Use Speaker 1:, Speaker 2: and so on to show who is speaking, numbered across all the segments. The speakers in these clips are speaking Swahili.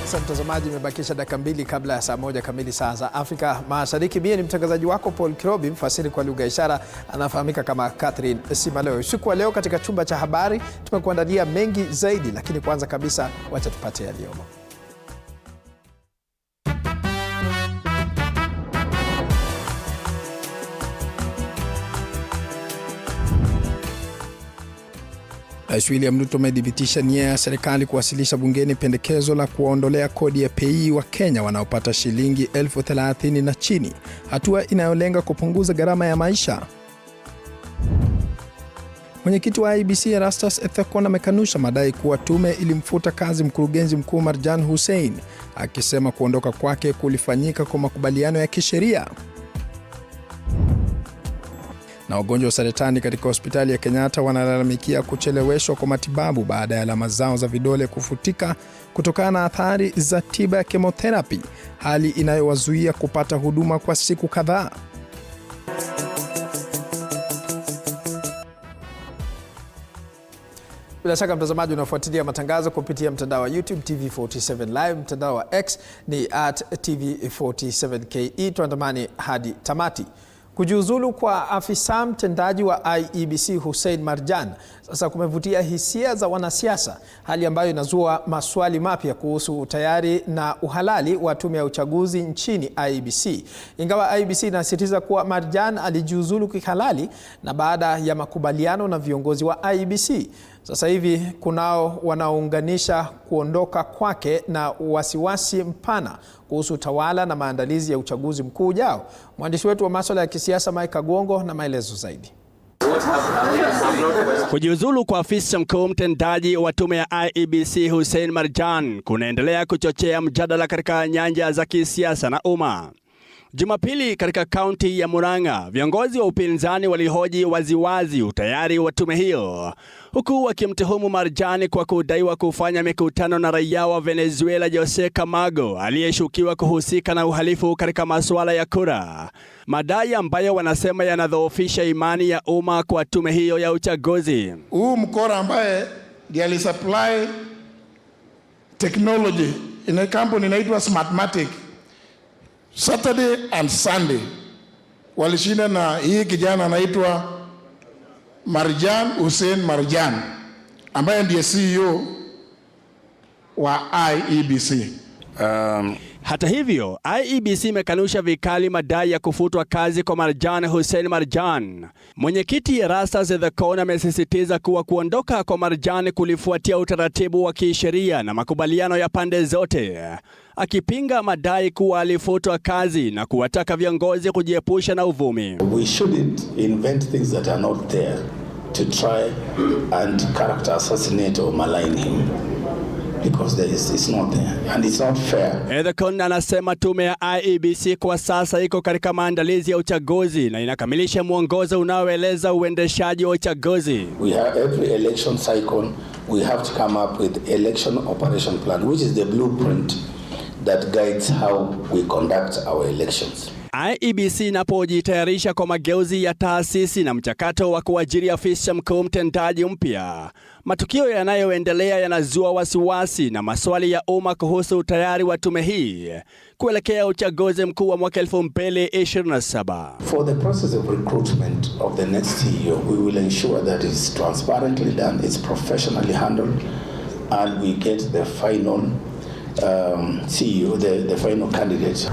Speaker 1: Sasa mtazamaji, imebakisha dakika 2 kabla ya saa 1 kamili saa za Afrika Mashariki. Mimi ni mtangazaji wako Paul Kirobi, mfasiri kwa lugha ishara anafahamika kama Catherine Simaleo. Usiku wa leo katika chumba cha habari tumekuandalia mengi zaidi, lakini kwanza kabisa wacha tupate yaliyomo. Rais William Ruto amedhibitisha nia ya serikali kuwasilisha bungeni pendekezo la kuwaondolea kodi ya PAYE wa Kenya wanaopata shilingi 30,000 na chini, hatua inayolenga kupunguza gharama ya maisha. Mwenyekiti wa IEBC Erastus Ethekon amekanusha madai kuwa tume ilimfuta kazi mkurugenzi mkuu Marjan Hussein, akisema kuondoka kwake kulifanyika kwa makubaliano ya kisheria. Na wagonjwa wa saratani katika hospitali ya Kenyatta wanalalamikia kucheleweshwa kwa matibabu baada ya alama zao za vidole kufutika kutokana na athari za tiba ya chemotherapy, hali inayowazuia kupata huduma kwa siku kadhaa. Bila shaka mtazamaji, unafuatilia matangazo kupitia mtandao wa YouTube TV47 Live, mtandao wa X ni @TV47KE. Tuandamani hadi tamati. Kujiuzulu kwa afisa mtendaji wa IEBC Hussein Marjan sasa kumevutia hisia za wanasiasa, hali ambayo inazua maswali mapya kuhusu utayari na uhalali wa tume ya uchaguzi nchini IEBC. Ingawa IEBC inasisitiza kuwa Marjan alijiuzulu kihalali na baada ya makubaliano na viongozi wa IEBC, sasa hivi kunao wanaounganisha kuondoka kwake na wasiwasi mpana kuhusu utawala na maandalizi ya uchaguzi mkuu ujao. Mwandishi wetu wa masuala ya kisiasa Mike Kagongo na maelezo zaidi.
Speaker 2: Kujiuzulu kwa afisa mkuu mtendaji wa tume ya IEBC Hussein Marjan kunaendelea kuchochea mjadala katika nyanja za kisiasa na umma. Jumapili katika kaunti ya Murang'a, viongozi wa upinzani walihoji waziwazi utayari wa tume hiyo, huku wakimtuhumu Marjan kwa kudaiwa kufanya mikutano na raia wa Venezuela Jose Camargo aliyeshukiwa kuhusika na uhalifu katika masuala ya kura, madai ambayo wanasema yanadhoofisha imani ya umma kwa tume hiyo ya uchaguzi.
Speaker 3: Huu mkora ambaye ndiye alisupply technology ina kampuni inaitwa Smartmatic, Saturday and Sunday walishinda na hii kijana anaitwa Marjan Hussein Marjan ambaye ndiye CEO wa IEBC.
Speaker 2: Hata hivyo, IEBC imekanusha vikali madai ya kufutwa kazi kwa Marjan Hussein Marjan. Mwenyekiti Erastus Ethekon amesisitiza kuwa kuondoka kwa Marjan kulifuatia utaratibu wa kisheria na makubaliano ya pande zote, akipinga madai kuwa alifutwa kazi na kuwataka viongozi kujiepusha na uvumi.
Speaker 4: We shouldn't invent things that are not there to try and character assassinate or malign him, because it's not there and it's not fair.
Speaker 2: Ethekon anasema tume ya IEBC kwa sasa iko katika maandalizi ya uchaguzi na inakamilisha mwongozo unaoeleza uendeshaji wa uchaguzi.
Speaker 4: We have every election cycle, we have to come up with election operation plan, which is the blueprint that guides how we conduct our elections.
Speaker 2: IEBC inapojitayarisha kwa mageuzi ya taasisi na mchakato wa kuajiri afisa mkuu mtendaji mpya, matukio yanayoendelea yanazua wasiwasi na maswali ya umma kuhusu utayari wa tume hii kuelekea uchaguzi mkuu wa mwaka 2027.
Speaker 4: For the process of recruitment of the next CEO, we will ensure that it's transparently done, it's professionally handled, and we get the final CEO, the final candidate.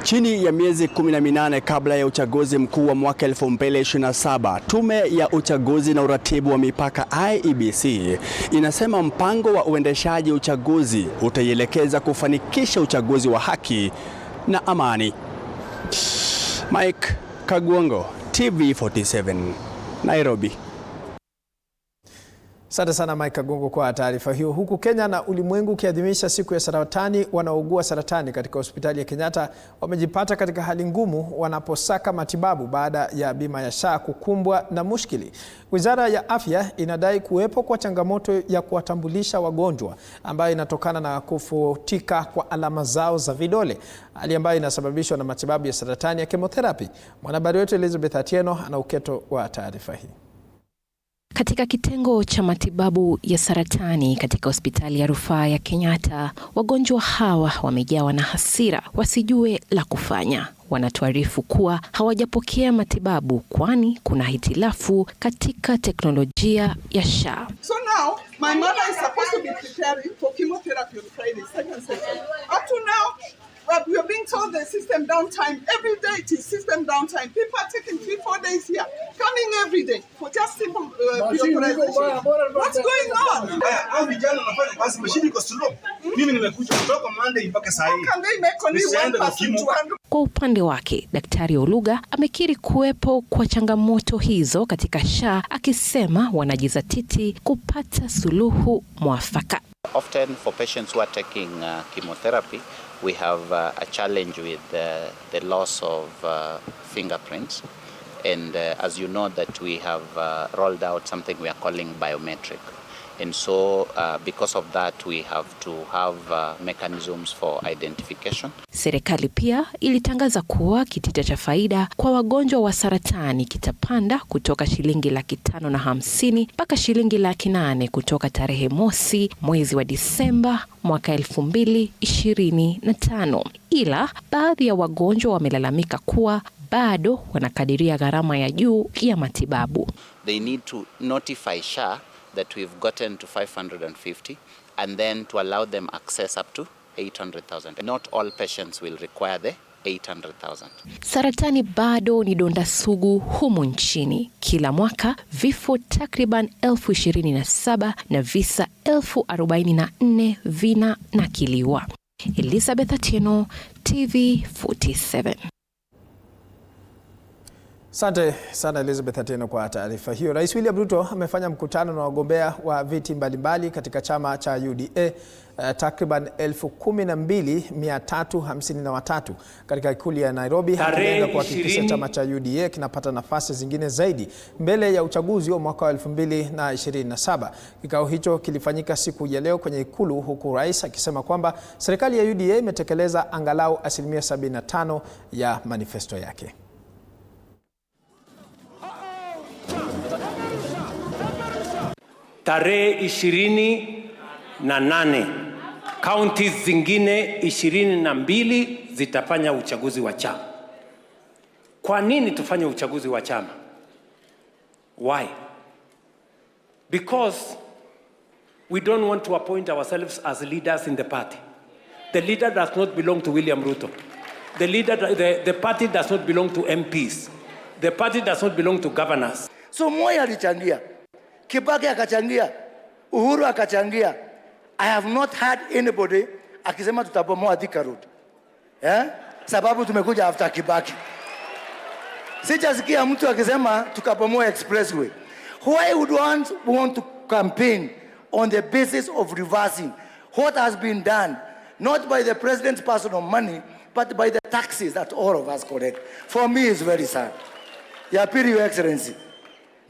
Speaker 2: Chini ya miezi 18 kabla ya uchaguzi mkuu wa mwaka 2027, tume ya uchaguzi na uratibu wa mipaka IEBC inasema mpango wa uendeshaji uchaguzi utaielekeza kufanikisha uchaguzi wa haki na amani. Mike Kagongo, TV47, Nairobi.
Speaker 1: Asante sana Mike Kagongo kwa taarifa hiyo. Huku Kenya na ulimwengu ukiadhimisha siku ya saratani, wanaougua saratani katika hospitali ya Kenyatta wamejipata katika hali ngumu wanaposaka matibabu baada ya bima ya SHA kukumbwa na mushkili. Wizara ya Afya inadai kuwepo kwa changamoto ya kuwatambulisha wagonjwa ambayo inatokana na kufutika kwa alama zao za vidole, hali ambayo inasababishwa na matibabu ya saratani ya chemotherapy. Mwanahabari wetu Elizabeth Atieno ana uketo wa taarifa hii.
Speaker 5: Katika kitengo cha matibabu ya saratani katika hospitali ya rufaa ya Kenyatta, wagonjwa hawa wamejawa na hasira, wasijue la kufanya. Wanatuarifu kuwa hawajapokea matibabu kwani kuna hitilafu katika teknolojia ya SHA.
Speaker 6: So now my mother is supposed to be preparing for chemotherapy on Friday, second session. Up to now, we are being told the system downtime. Every day it is system downtime. People are taking 3-4 days here, coming every day for just simple pre-authorization. What's going on?
Speaker 7: How vijana wanafanya kazi mashini iko slow. Mimi nimekuja kutoka Monday mpaka saa hii.
Speaker 6: How can they make only one person to handle?
Speaker 5: Kwa upande wake, Daktari Oluga amekiri kuwepo kwa changamoto hizo katika SHA, akisema wanajizatiti kupata suluhu mwafaka.
Speaker 8: Often for patients who are taking chemotherapy, we have a challenge with the loss of fingerprints. And as you know that we have rolled out something we are calling biometric. And so because of that we have to have mechanisms for identification.
Speaker 5: Serikali pia ilitangaza kuwa kitita cha faida kwa wagonjwa wa saratani kitapanda kutoka shilingi 550 mpaka shilingi 800 kutoka tarehe mosi mwezi wa Disemba mwaka 2025. Ila baadhi ya wagonjwa wamelalamika kuwa bado wanakadiria gharama ya juu ya matibabu.
Speaker 8: They need to notify SHA that we've gotten to 550 and then to allow them access up to 800,000. Not all patients will require the 800,000.
Speaker 5: Saratani bado ni donda sugu humu nchini. Kila mwaka vifo takriban 27,000 na visa 44,000 vinanakiliwa. Elizabeth Atieno, TV47.
Speaker 1: Asante sana Elizabeth Atieno kwa taarifa hiyo. Rais William Ruto amefanya mkutano na wagombea wa viti mbalimbali katika chama cha UDA takriban 12,353 katika ikulu ya Nairobi, akilenga kuhakikisha chama cha UDA kinapata nafasi zingine zaidi mbele ya uchaguzi wa mwaka wa 2027. Kikao hicho kilifanyika siku ya leo kwenye ikulu, huku rais akisema kwamba serikali ya UDA imetekeleza angalau 75% ya manifesto yake.
Speaker 9: Tarehe 28 kaunti zingine 22 zitafanya uchaguzi wa chama. Kwa nini tufanye uchaguzi wa chama? Why? Because we don't want to appoint ourselves as leaders in the party. The leader does not belong to William Ruto. The party does not belong to MPs. The party does not belong to governors.
Speaker 10: So Moi alichangia, Kibaki akachangia, Uhuru akachangia. I have not heard anybody akisema tutabomoa Thika Road. Sababu tumekuja after Kibaki. Sijasikia mtu akisema tukabomoa expressway. Why would one want to campaign on the basis of reversing what has been done, not by the president's personal money, but by the taxes that all of us collect? For me, it's very sad. Ya pili, Your Excellency,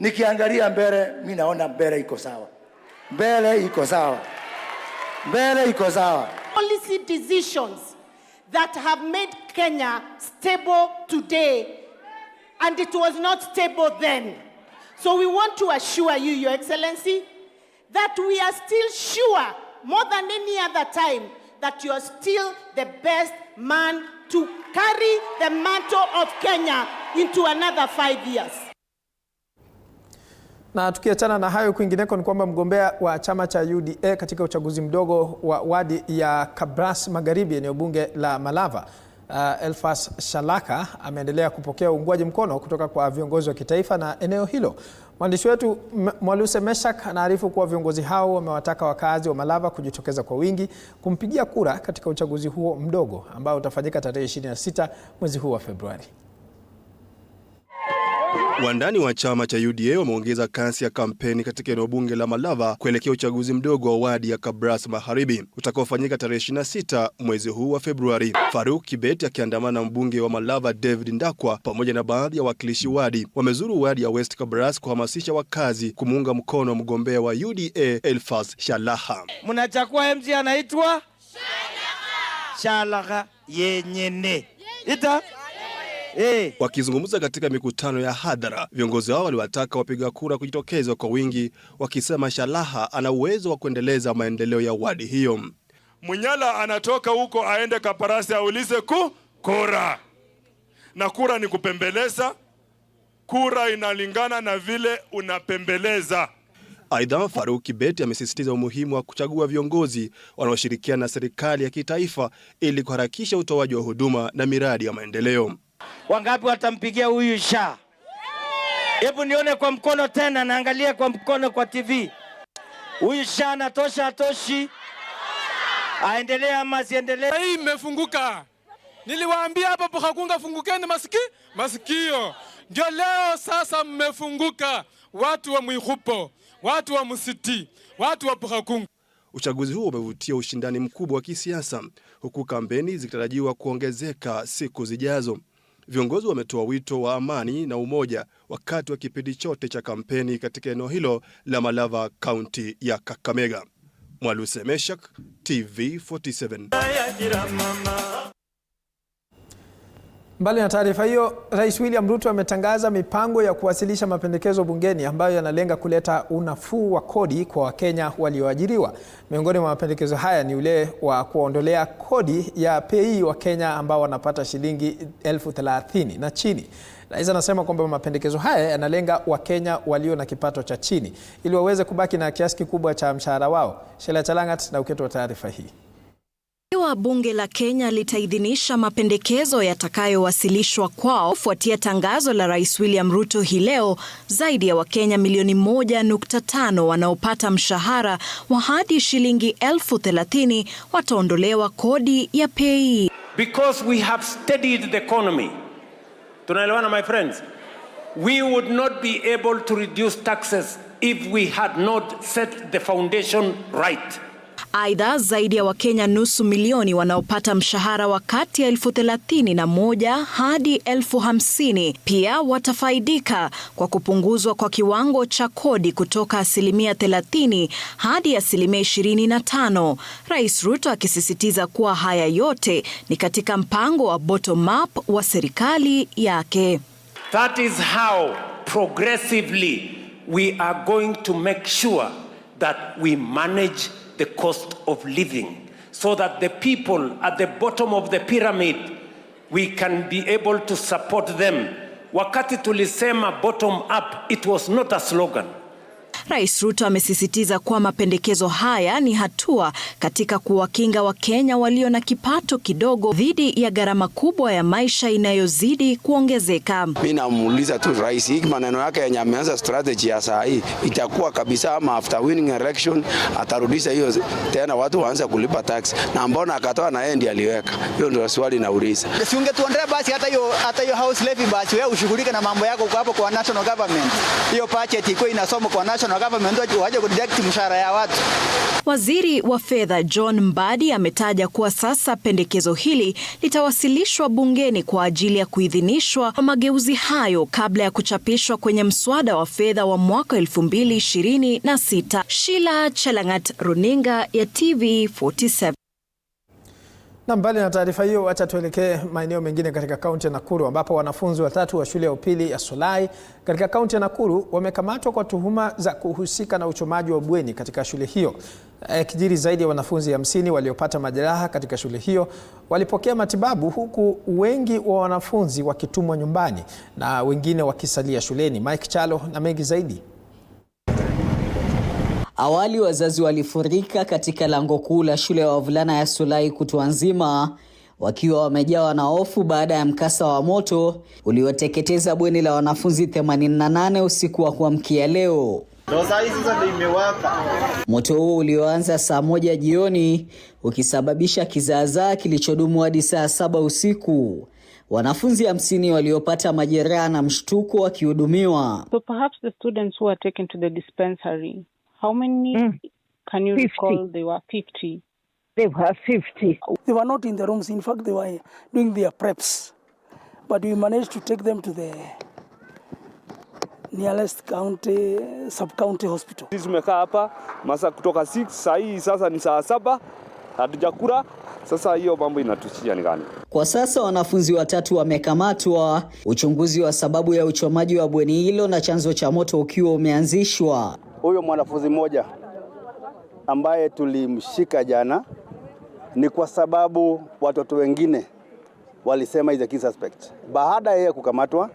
Speaker 10: nikiangalia mbele, mimi naona mbele iko sawa. Mbele iko sawa. Mbele iko sawa.
Speaker 11: Policy decisions that have made Kenya stable today, and it was not stable then. So we want to assure you, Your Excellency, that we are still sure, more than any other time, that you are still the best man to carry the mantle of Kenya into another 5 years.
Speaker 1: Na tukiachana na hayo, kwingineko ni kwamba mgombea wa chama cha UDA katika uchaguzi mdogo wa wadi ya Kabras Magharibi, eneo bunge la Malava, Elfas Shalaka ameendelea kupokea uungwaji mkono kutoka kwa viongozi wa kitaifa na eneo hilo. Mwandishi wetu Mwaluse Meshak anaarifu kuwa viongozi hao wamewataka wakazi wa Malava kujitokeza kwa wingi kumpigia kura katika uchaguzi huo mdogo ambao utafanyika tarehe 26 mwezi huu wa Februari.
Speaker 12: Wandani wa chama cha UDA wameongeza kasi ya kampeni katika eneo bunge la Malava kuelekea uchaguzi mdogo wa wadi ya Kabras Magharibi utakaofanyika tarehe 26 mwezi huu wa Februari. Faruk Kibet akiandamana na mbunge wa Malava David Ndakwa pamoja na baadhi ya wakilishi wadi wamezuru wadi ya West Kabras kuhamasisha wakazi kumuunga mkono mgombea wa UDA Elfas Shalaka.
Speaker 13: Mnachakua MC anaitwa Shalaka yenyene. Ita
Speaker 12: Wakizungumza katika mikutano ya hadhara, viongozi hao waliwataka wapiga kura kujitokeza kwa wingi, wakisema Shalaha ana uwezo wa kuendeleza maendeleo ya wadi hiyo.
Speaker 13: Munyala anatoka huko aende Kaparasi aulize kura. Na kura ni kupembeleza. Kura inalingana na vile unapembeleza.
Speaker 12: Aidha, Faruk Kibet amesisitiza umuhimu wa kuchagua viongozi wanaoshirikiana na serikali ya kitaifa ili kuharakisha utoaji wa huduma na miradi ya maendeleo.
Speaker 10: Wangapi watampigia huyu Sha? Hebu nione kwa mkono tena, naangalia kwa mkono kwa TV. Huyu Sha anatosha atoshi? Aendelee ama asiendelee?
Speaker 14: Hii imefunguka. Niliwaambia hapo hakunga fungukeni masikio. Ndio leo sasa mmefunguka, watu wa Mwihupo, watu wa Musiti, watu wa Hakunga.
Speaker 12: Uchaguzi huo umevutia ushindani mkubwa wa kisiasa, huku kampeni zikitarajiwa kuongezeka siku zijazo. Viongozi wametoa wito wa amani na umoja wakati wa kipindi chote cha kampeni katika eneo hilo la Malava, kaunti ya Kakamega. Mwaluse Meshak, TV47.
Speaker 1: Mbali na taarifa hiyo, Rais William Ruto ametangaza mipango ya kuwasilisha mapendekezo bungeni ambayo yanalenga kuleta unafuu wa kodi kwa Wakenya walioajiriwa. Miongoni mwa mapendekezo haya ni ule wa kuondolea kodi ya pei wa Kenya ambao wanapata shilingi 30,000 na chini. Rais anasema kwamba mapendekezo haya yanalenga Wakenya walio na kipato cha chini ili waweze kubaki na kiasi kikubwa cha mshahara wao. Sheila Chalangat na uketo wa taarifa hii.
Speaker 15: Ikiwa bunge la Kenya litaidhinisha mapendekezo yatakayowasilishwa kwao kufuatia tangazo la Rais William Ruto hii leo, zaidi ya Wakenya milioni 1.5 wanaopata mshahara wa hadi shilingi 30,000 wataondolewa kodi ya pei.
Speaker 9: Because we have steadied the economy. Tunaelewana my friends? We would not be able to reduce taxes if we had not set the foundation right.
Speaker 15: Aidha, zaidi ya Wakenya nusu milioni wanaopata mshahara wa kati ya 31,000 hadi 50,000 pia watafaidika kwa kupunguzwa kwa kiwango cha kodi kutoka 30% hadi 25%. Rais Ruto akisisitiza kuwa haya yote ni katika mpango wa bottom up wa serikali yake.
Speaker 9: That is how progressively we are going to make sure that we manage the cost of living, so that the people at the bottom of the pyramid, we can be able to support them. Wakati tulisema bottom up, it was not a slogan.
Speaker 15: Rais Ruto amesisitiza kuwa mapendekezo haya ni hatua katika kuwakinga Wakenya walio na kipato kidogo dhidi ya gharama kubwa ya maisha inayozidi kuongezeka.
Speaker 16: Mimi namuuliza tu rais, hiki maneno yake yenye ameanza strategy ya saa hii itakuwa kabisa ama after winning election atarudisha hiyo tena watu waanze kulipa tax, na mbona akatoa na yeye ndiye aliweka? Hiyo ndio swali nauliza.
Speaker 17: Si ungetuondea basi hata hiyo house levy basi wewe ushughulike na mambo yako hapo kwa national government. Hiyo budget iko inasoma kwa national government waje kudirect mshahara ya watu.
Speaker 15: Waziri wa Fedha John Mbadi ametaja kuwa sasa pendekezo hili litawasilishwa bungeni kwa ajili ya kuidhinishwa kwa mageuzi hayo kabla ya kuchapishwa kwenye mswada wa fedha wa mwaka 2026. Sheila Chalangat, runinga ya TV47.
Speaker 1: Na mbali na taarifa hiyo, acha tuelekee maeneo mengine katika kaunti ya Nakuru ambapo wanafunzi 3 wa shule ya upili ya Solai katika kaunti ya Nakuru wamekamatwa kwa tuhuma za kuhusika na uchomaji wa bweni katika shule hiyo. Kijiri zaidi ya wanafunzi 50 waliopata majeraha katika shule hiyo walipokea matibabu, huku wengi wa wanafunzi wakitumwa nyumbani na wengine wakisalia shuleni. Mike Chalo na mengi zaidi.
Speaker 18: Awali wazazi walifurika katika lango kuu la shule ya wavulana ya Solai kutwa nzima wakiwa wamejawa na hofu baada ya mkasa wa moto ulioteketeza bweni la wanafunzi 88 usiku wa kuamkia leo. Moto huo ulioanza saa 1 jioni ukisababisha kizaazaa kilichodumu hadi saa 7 usiku. Wanafunzi 50 waliopata majeraha na mshtuko wakihudumiwa.
Speaker 19: So perhaps the students who were taken to the dispensary, how many can you 50. Recall? They were 50.
Speaker 20: They were 50.
Speaker 21: They were not in the rooms. In fact, they were doing their preps. But we managed to take them to the nearest county, sub-county hospital.
Speaker 22: Sisi tumekaa hapa masa kutoka 6, saa hii sasa ni saa 7, hatujakula. Sasa hiyo mambo inatuchia ni gani?
Speaker 18: Kwa sasa wanafunzi watatu wamekamatwa, uchunguzi wa sababu ya uchomaji wa bweni hilo na chanzo cha moto ukiwa umeanzishwa.
Speaker 3: Huyo mwanafunzi mmoja ambaye tulimshika jana ni kwa sababu watoto wengine walisema is a key suspect. Baada ya kukamatwa,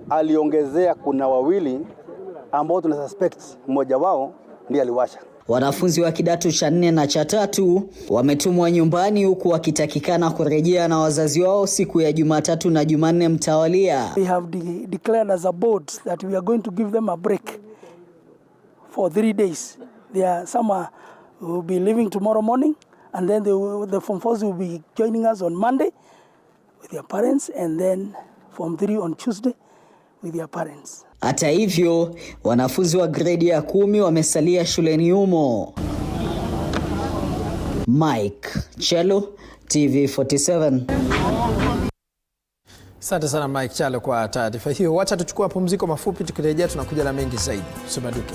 Speaker 3: aliongezea kuna wawili ambao tuna suspect mmoja wao ndiye aliwasha.
Speaker 18: Wanafunzi wa kidato cha 4 na cha 3 wametumwa nyumbani huku wakitakikana kurejea na wazazi wao siku ya Jumatatu na Jumanne mtawalia.
Speaker 21: We have declared as a board that we are going to give them a break for 3 days. Some will be leaving tomorrow morning, and then the Form 4s will be joining us on Monday with their parents, and then Form 3 on Tuesday with their parents.
Speaker 18: Hata hivyo, wanafunzi wa gredi ya 10 wamesalia shuleni humo. Mike Chelo, TV47.
Speaker 1: Asante sana Mike Chalo kwa taarifa hiyo. Wacha tuchukue pumziko mafupi, tukirejea tunakuja na mengi zaidi. Usibanduke.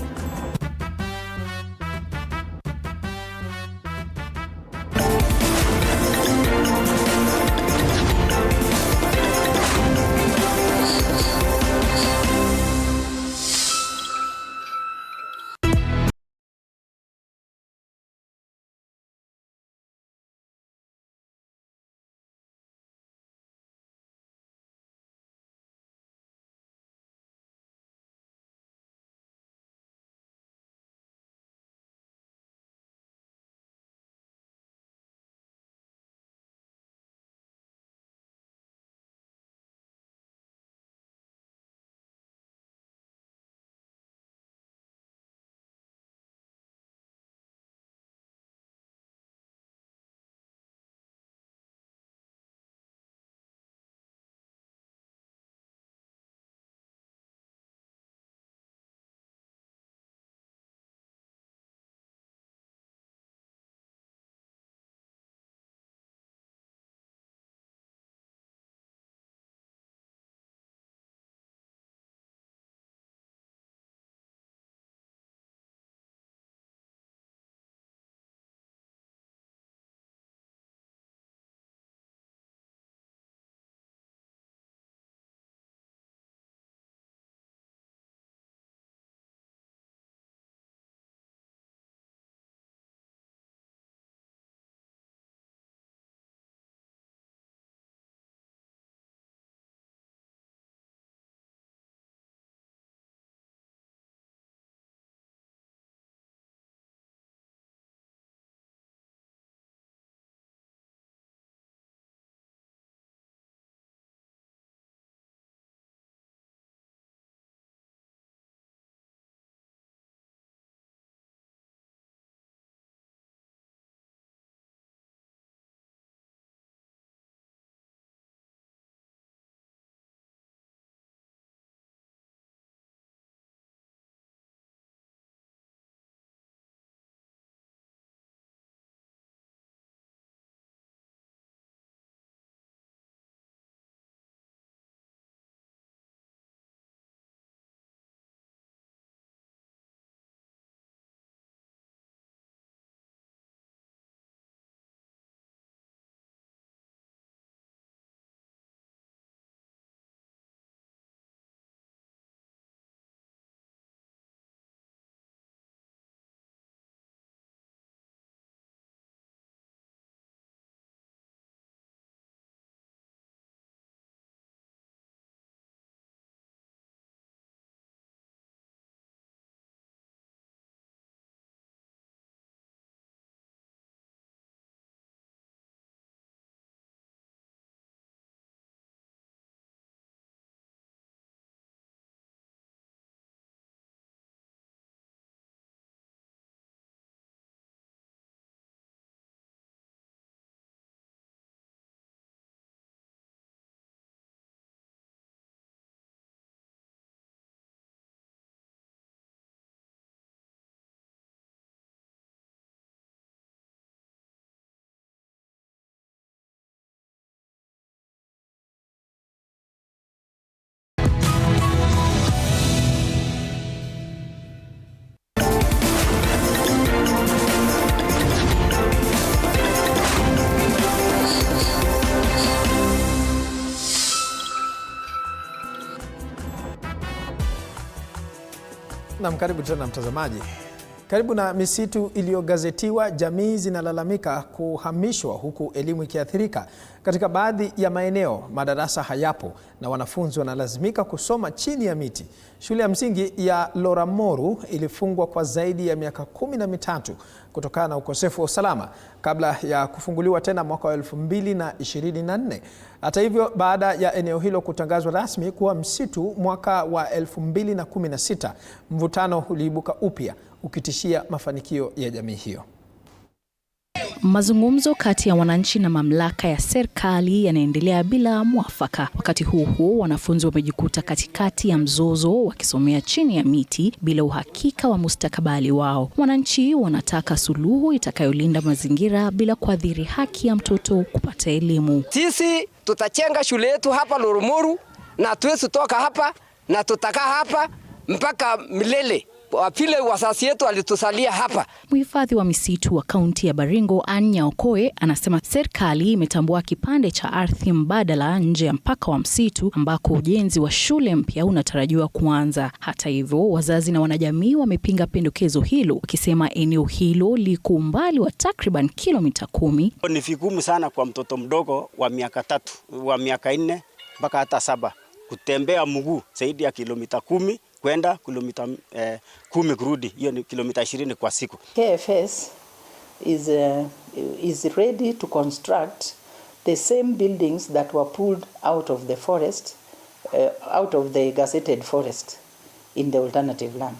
Speaker 1: Na karibu tena mtazamaji. Karibu na misitu iliyogazetiwa, jamii zinalalamika kuhamishwa huku elimu ikiathirika. Katika baadhi ya maeneo madarasa hayapo na wanafunzi wanalazimika kusoma chini ya miti. Shule ya msingi ya Loramoru ilifungwa kwa zaidi ya miaka 13 kutokana na ukosefu wa usalama kabla ya kufunguliwa tena mwaka wa 2024. Hata hivyo, baada ya eneo hilo kutangazwa rasmi kuwa msitu mwaka wa 2016, mvutano uliibuka upya ukitishia mafanikio ya jamii hiyo.
Speaker 2: Mazungumzo kati ya wananchi na mamlaka ya serikali yanaendelea bila mwafaka. Wakati huo wanafunzi wamejikuta katikati ya mzozo wakisomea chini ya miti bila uhakika wa mustakabali wao. Wananchi wanataka suluhu itakayolinda mazingira bila kuathiri haki ya mtoto kupata elimu.
Speaker 4: Sisi tutachenga shule yetu hapa Loramoru na tuwezi toka hapa na tutakaa hapa mpaka milele. Wapile wasasi yetu walitusalia hapa.
Speaker 2: Mhifadhi wa misitu wa kaunti ya Baringo, Anne Nyaokoe, anasema serikali imetambua kipande cha ardhi mbadala nje ya mpaka wa msitu ambako ujenzi wa shule mpya unatarajiwa kuanza. Hata hivyo, wazazi na wanajamii wamepinga pendekezo hilo, wakisema eneo hilo liko umbali wa takriban kilomita 10.
Speaker 23: Ni vigumu sana kwa mtoto mdogo wa miaka 3, wa miaka 4 mpaka hata 7 kutembea mguu zaidi ya kilomita 10 kwenda kilomita 10 kurudi. Hiyo ni kilomita 20 kwa siku.
Speaker 24: KFS is ready to construct the same buildings that were pulled out of the forest, out of the gazetted forest in the alternative land.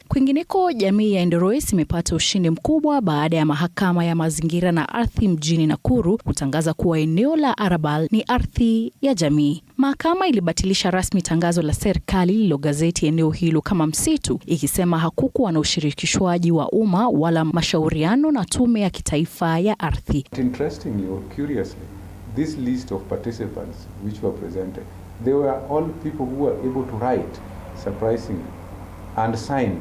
Speaker 2: Kwingineko, jamii ya Endorois imepata ushindi mkubwa baada ya mahakama ya mazingira na ardhi mjini Nakuru kutangaza kuwa eneo la Arabal ni ardhi ya jamii. Mahakama ilibatilisha rasmi tangazo la serikali lililogazeti eneo hilo kama msitu, ikisema hakukuwa na ushirikishwaji wa umma wala mashauriano na tume ya kitaifa ya ardhi.
Speaker 25: Interestingly or curiously, this list of participants which were presented, they were all people who were able to write, surprisingly, and sign.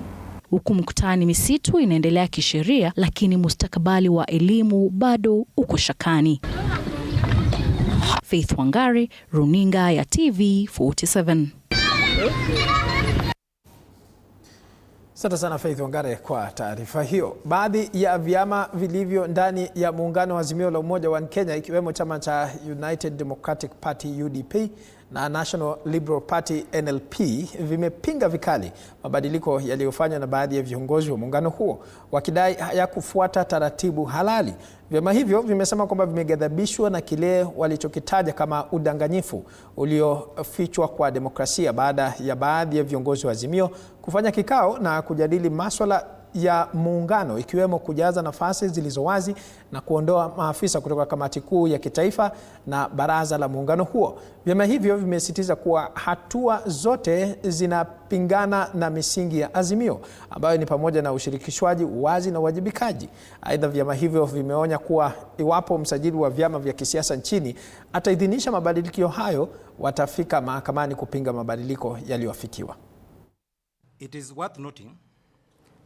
Speaker 2: Huku mkutani misitu inaendelea kisheria, lakini mustakabali wa elimu bado uko shakani. Faith Wangari, Runinga ya TV 47.
Speaker 1: Asante sana Faith Wangari kwa taarifa hiyo. Baadhi ya vyama vilivyo ndani ya muungano wa Azimio la Umoja wa Kenya, ikiwemo chama cha United Democratic Party UDP na National Liberal Party NLP, vimepinga vikali mabadiliko yaliyofanywa na baadhi ya viongozi wa muungano huo, wakidai hayakufuata taratibu halali. Vyama hivyo vimesema kwamba vimeghadhabishwa na kile walichokitaja kama udanganyifu uliofichwa kwa demokrasia baada ya baadhi ya viongozi wa Azimio kufanya kikao na kujadili masuala ya muungano, ikiwemo kujaza nafasi zilizo wazi na kuondoa maafisa kutoka kamati kuu ya kitaifa na baraza la muungano huo. Vyama hivyo vimesisitiza kuwa hatua zote zinapingana na misingi ya Azimio, ambayo ni pamoja na ushirikishwaji, uwazi na uwajibikaji. Aidha, vyama hivyo vimeonya kuwa iwapo msajili wa vyama vya kisiasa nchini ataidhinisha mabadiliko hayo, watafika mahakamani kupinga mabadiliko yaliyofikiwa.
Speaker 26: It is worth noting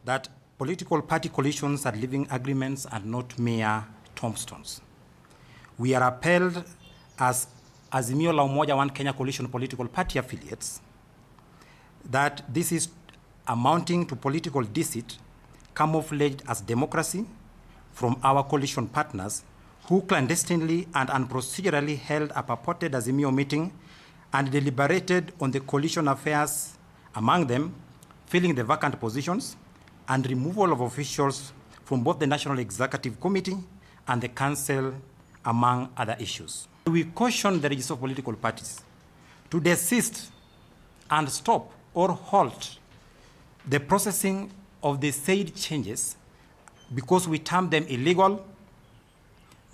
Speaker 26: that political party coalitions are living agreements and not mere tombstones. We are upheld as Azimio la Umoja One Kenya Coalition political party affiliates that this is amounting to political deceit camouflaged as democracy from our coalition partners who clandestinely and unprocedurally held a purported Azimio meeting and deliberated on the coalition affairs, among them filling the vacant positions and removal of officials from both the National Executive Committee and the Council, among other issues. We caution the register of political parties to desist and stop or halt the processing of the said changes because we term them illegal,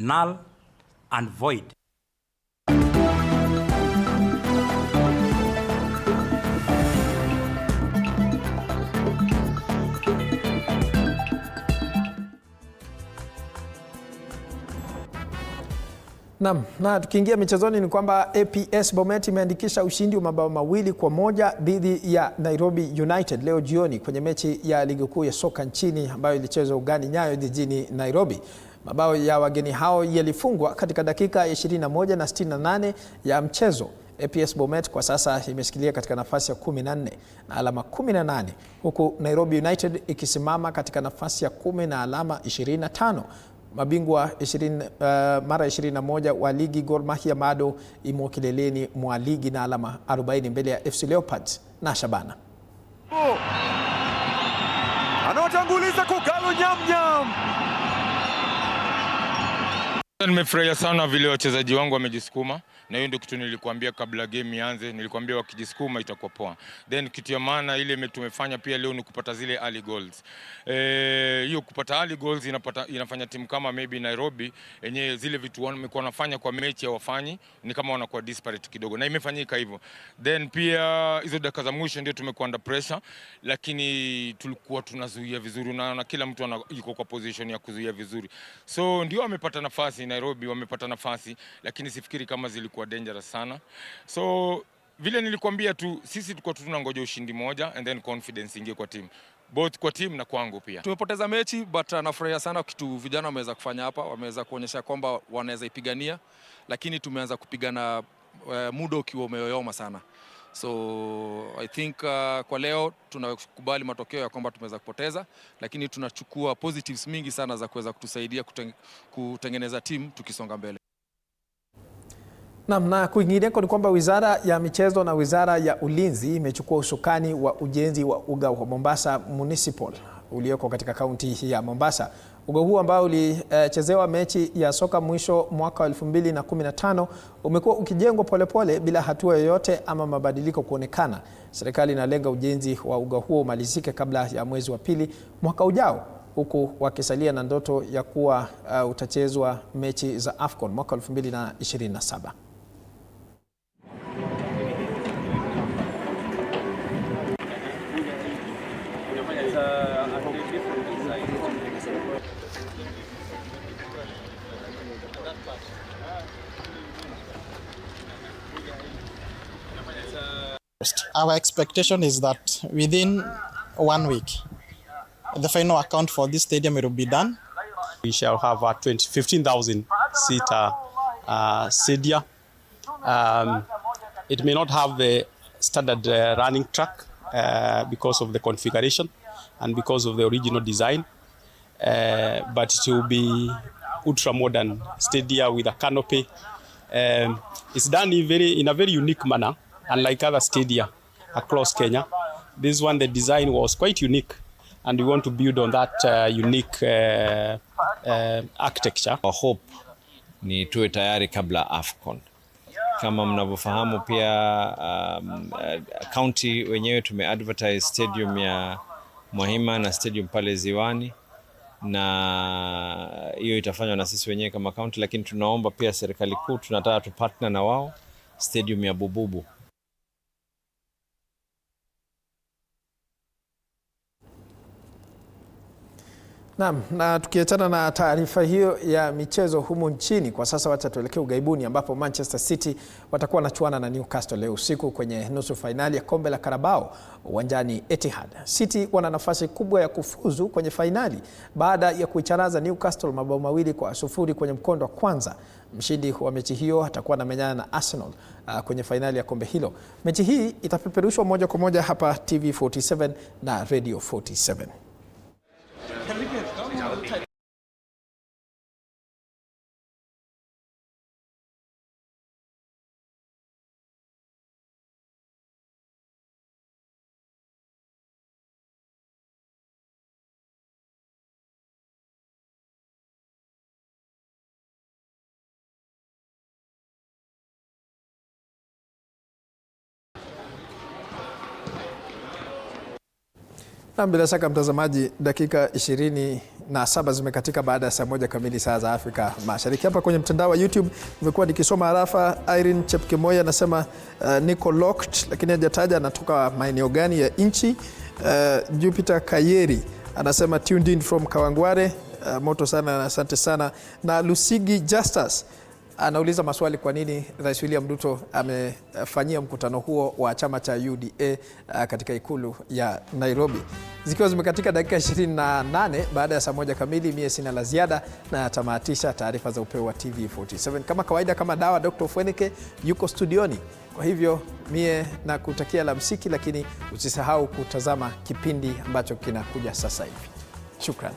Speaker 26: null, and void.
Speaker 1: Na tukiingia michezoni ni kwamba APS Bomet imeandikisha ushindi wa mabao 2-1 dhidi ya Nairobi United leo jioni kwenye mechi ya ligi kuu ya soka nchini ambayo ilichezwa ugani Nyayo jijini Nairobi. Mabao ya wageni hao yalifungwa katika dakika 21 na 68 ya mchezo. APS Bomet kwa sasa imeshikilia katika nafasi ya 14 na alama 18, huku Nairobi United ikisimama katika nafasi ya 10 na alama 25. Mabingwa mara 21 wa ligi Gor Mahia bado imo kileleni mwa ligi na alama 40 mbele ya FC Leopards na Shabana.
Speaker 5: Anatanguliza Kogalo Nyam.
Speaker 6: Nimefurahia sana vile wachezaji wangu wamejisukuma, na hiyo ndio kitu nilikuambia kabla game ianze. Nilikuambia wakijisukuma itakuwa poa. Then kitu ya maana ile tumefanya pia leo ni kupata zile early goals. Hiyo kupata early goals inafanya timu kama maybe Nairobi yenye zile vitu wamekuwa wanafanya kwa mechi hawafanyi, ni kama wanakuwa disparate kidogo, na imefanyika hivyo. Then pia hizo dakika za mwisho ndio tumekuwa under pressure, lakini tulikuwa tunazuia vizuri na kila mtu yuko kwa position ya kuzuia vizuri. So ndio wamepata nafasi, Nairobi wamepata nafasi, lakini sifikiri kama zilikuwa dangerous sana. So vile nilikwambia tu, sisi tulikuwa tunangoja ushindi moja and then confidence ingie kwa team, both kwa team na kwangu pia.
Speaker 7: Tumepoteza mechi but nafurahia sana kitu vijana wameweza kufanya hapa, wameweza kuonyesha kwamba wanaweza ipigania, lakini tumeanza kupigana muda ukiwa umeyoyoma sana. So I think kwa leo tunakubali matokeo ya kwamba tumeweza kupoteza, lakini tunachukua positives mingi sana za kuweza kutusaidia kutengeneza timu tukisonga mbele.
Speaker 1: Na kwingineko ni kwamba Wizara ya Michezo na Wizara ya Ulinzi imechukua usukani wa ujenzi wa uga wa Mombasa Municipal ulioko katika kaunti ya Mombasa. Uga huu ambao ulichezewa mechi ya soka mwisho mwaka wa 2015 umekuwa ukijengwa polepole bila hatua yoyote ama mabadiliko kuonekana. Serikali inalenga ujenzi wa uga huo umalizike kabla ya mwezi wa pili mwaka ujao, huku wakisalia na ndoto ya kuwa utachezwa mechi za AFCON mwaka 2027.
Speaker 8: Our expectation is that within 1 week, the final account for this stadium will be done.
Speaker 11: We shall have a 15,000-seater stadium. It may not have the standard running track because of the configuration and because of the original design, but it will be ultra-modern stadium with a canopy. It's done in a very unique manner, unlike other stadia across Kenya. This one, the design was quite unique, and we want to build on that unique architecture.
Speaker 13: Our hope ni tuwe tayari kabla AFCON. Kama mnavyofahamu pia county wenyewe tumeadvertise stadium ya Muhima na stadium pale Ziwani, na hiyo itafanywa na sisi wenyewe kama county, lakini tunaomba pia serikali kuu, tunataka tupartner na wao stadium ya Bububu.
Speaker 1: Na tukiachana na taarifa hiyo ya michezo humu nchini, kwa sasa wacha tuelekee ugaibuni ambapo Manchester City watakuwa wanachuana na Newcastle leo usiku kwenye nusu fainali ya kombe la Carabao uwanjani Etihad. City wana nafasi kubwa ya kufuzu kwenye fainali baada ya kuicharaza Newcastle mabao 2-0 kwenye mkondo wa kwanza. Mshindi wa mechi hiyo atakuwa anamenyana na Arsenal kwenye fainali ya kombe hilo. Mechi hii itapeperushwa moja kwa moja hapa TV47 na Radio 47. Na bila shaka mtazamaji, dakika 27 zimekatika baada ya saa 1 kamili saa za Afrika Mashariki. Hapa kwenye mtandao wa YouTube nimekuwa nikisoma arafa. Irene Chepkemoya anasema niko locked, lakini hajataja anatoka maeneo gani ya nchi. Jupiter Kayeri anasema tuned in from Kawangware, moto sana, asante sana. Na Lusigi Justus anauliza maswali, kwa nini Rais William Ruto amefanyia mkutano huo wa chama cha UDA katika ikulu ya Nairobi. Zikiwa zimekatika dakika 28 baada ya saa 1 kamili, mie sina la ziada na tamatisha taarifa za upeo wa TV47. Kama kawaida, kama dawa, Dr. Fweneke yuko studioni Kwa hivyo mie na kutakia alamsiki, lakini usisahau kutazama kipindi ambacho kinakuja sasa hivi. Shukran.